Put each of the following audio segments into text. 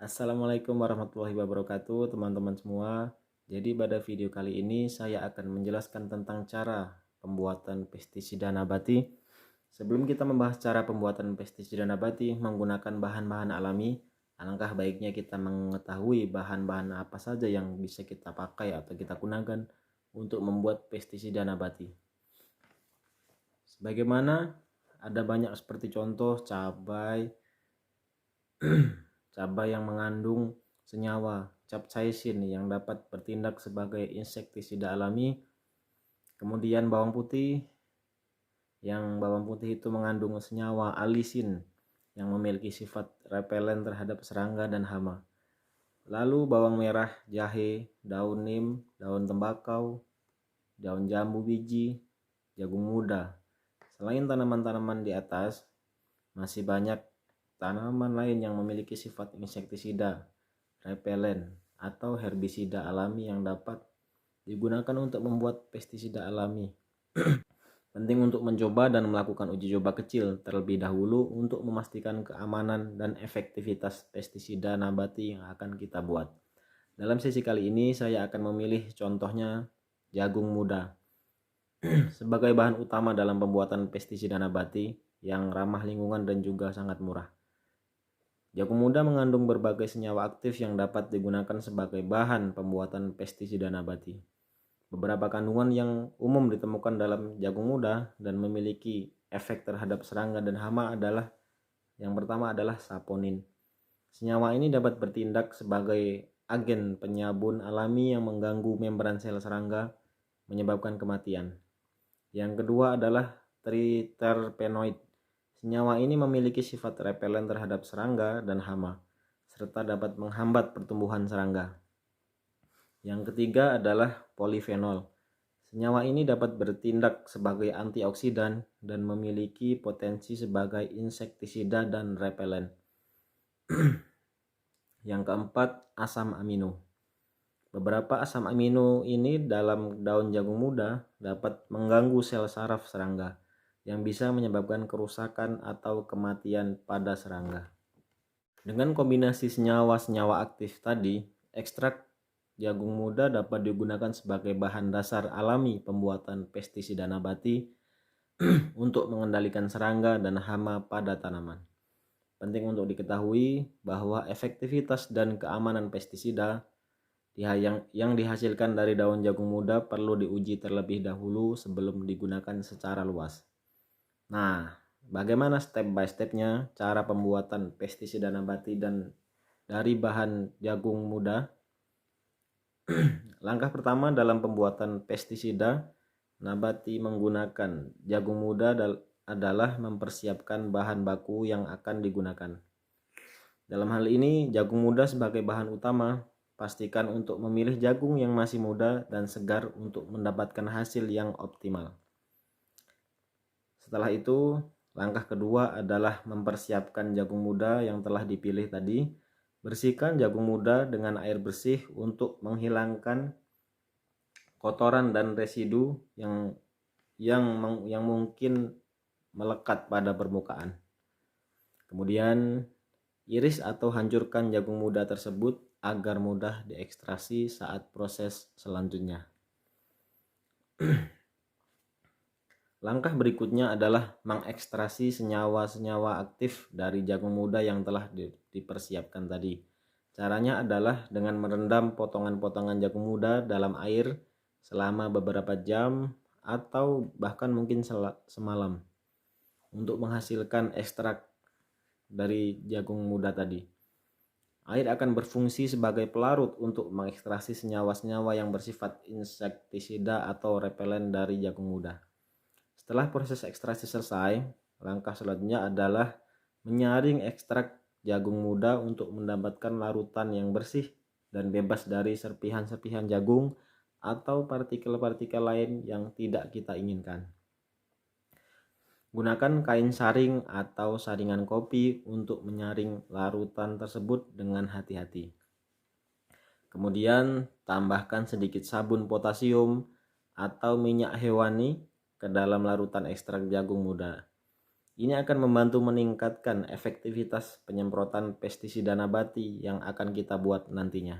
Assalamualaikum warahmatullahi wabarakatuh teman-teman semua. Jadi pada video kali ini saya akan menjelaskan tentang cara pembuatan pestisida nabati. Sebelum kita membahas cara pembuatan pestisida nabati menggunakan bahan-bahan alami, alangkah baiknya kita mengetahui bahan-bahan apa saja yang bisa kita pakai atau kita gunakan untuk membuat pestisida nabati. Sebagaimana ada banyak seperti contoh cabai, cabai yang mengandung senyawa capsaicin yang dapat bertindak sebagai insektisida alami. Kemudian bawang putih itu mengandung senyawa alisin yang memiliki sifat repelen terhadap serangga dan hama. Lalu bawang merah, jahe, daun nim, daun tembakau, daun jambu biji, jagung muda. Selain tanaman-tanaman di atas, masih banyak tanaman lain yang memiliki sifat insektisida, repelen, atau herbisida alami yang dapat digunakan untuk membuat pestisida alami. Penting untuk mencoba dan melakukan uji coba kecil terlebih dahulu untuk memastikan keamanan dan efektivitas pestisida nabati yang akan kita buat. Dalam sesi kali ini saya akan memilih contohnya jagung muda sebagai bahan utama dalam pembuatan pestisida nabati yang ramah lingkungan dan juga sangat murah. Jagung muda mengandung berbagai senyawa aktif yang dapat digunakan sebagai bahan pembuatan pestisida nabati. Beberapa kandungan yang umum ditemukan dalam jagung muda dan memiliki efek terhadap serangga dan hama adalah yang pertama adalah saponin. Senyawa ini dapat bertindak sebagai agen penyabun alami yang mengganggu membran sel serangga, menyebabkan kematian. Yang kedua adalah triterpenoid. Senyawa ini memiliki sifat repelen terhadap serangga dan hama, serta dapat menghambat pertumbuhan serangga. Yang ketiga adalah polifenol. Senyawa ini dapat bertindak sebagai antioksidan dan memiliki potensi sebagai insektisida dan repelen. Yang keempat, asam amino. Beberapa asam amino ini dalam daun jagung muda dapat mengganggu sel saraf serangga yang bisa menyebabkan kerusakan atau kematian pada serangga. Dengan kombinasi senyawa-senyawa aktif tadi, ekstrak jagung muda dapat digunakan sebagai bahan dasar alami pembuatan pestisida nabati untuk mengendalikan serangga dan hama pada tanaman. Penting untuk diketahui bahwa efektivitas dan keamanan pestisida yang dihasilkan dari daun jagung muda perlu diuji terlebih dahulu sebelum digunakan secara luas. Nah, bagaimana step by stepnya cara pembuatan pestisida nabati dan dari bahan jagung muda? Langkah pertama dalam pembuatan pestisida nabati menggunakan jagung muda adalah mempersiapkan bahan baku yang akan digunakan. Dalam hal ini, jagung muda sebagai bahan utama. Pastikan untuk memilih jagung yang masih muda dan segar untuk mendapatkan hasil yang optimal. Setelah itu, langkah kedua adalah mempersiapkan jagung muda yang telah dipilih tadi. Bersihkan jagung muda dengan air bersih untuk menghilangkan kotoran dan residu yang mungkin melekat pada permukaan. Kemudian iris atau hancurkan jagung muda tersebut agar mudah diekstraksi saat proses selanjutnya. Langkah berikutnya adalah mengekstraksi senyawa-senyawa aktif dari jagung muda yang telah dipersiapkan tadi. Caranya adalah dengan merendam potongan-potongan jagung muda dalam air selama beberapa jam atau bahkan mungkin semalam untuk menghasilkan ekstrak dari jagung muda tadi. Air akan berfungsi sebagai pelarut untuk mengekstraksi senyawa-senyawa yang bersifat insektisida atau repelen dari jagung muda. Setelah proses ekstraksi selesai, langkah selanjutnya adalah menyaring ekstrak jagung muda untuk mendapatkan larutan yang bersih dan bebas dari serpihan-serpihan jagung atau partikel-partikel lain yang tidak kita inginkan. Gunakan kain saring atau saringan kopi untuk menyaring larutan tersebut dengan hati-hati. Kemudian tambahkan sedikit sabun potasium atau minyak hewani ke dalam larutan ekstrak jagung muda. Ini akan membantu meningkatkan efektivitas penyemprotan pestisida nabati yang akan kita buat nantinya.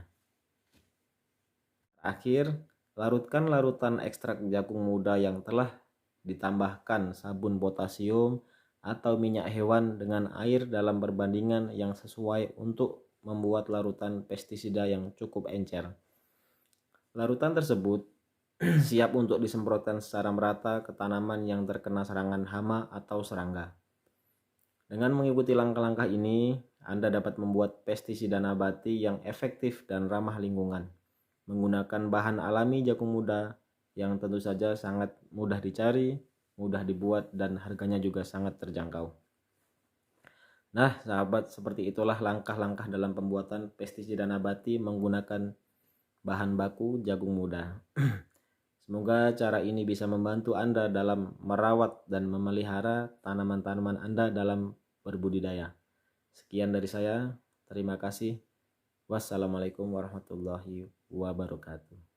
Akhir, larutkan larutan ekstrak jagung muda yang telah ditambahkan sabun potasium atau minyak hewan dengan air dalam perbandingan yang sesuai untuk membuat larutan pestisida yang cukup encer. Larutan tersebut siap untuk disemprotkan secara merata ke tanaman yang terkena serangan hama atau serangga. Dengan mengikuti langkah-langkah ini, Anda dapat membuat pestisida nabati yang efektif dan ramah lingkungan, menggunakan bahan alami jagung muda yang tentu saja sangat mudah dicari, mudah dibuat, dan harganya juga sangat terjangkau. Nah, sahabat, seperti itulah langkah-langkah dalam pembuatan pestisida nabati menggunakan bahan baku jagung muda. Semoga cara ini bisa membantu Anda dalam merawat dan memelihara tanaman-tanaman Anda dalam berbudidaya. Sekian dari saya. Terima kasih. Wassalamualaikum warahmatullahi wabarakatuh.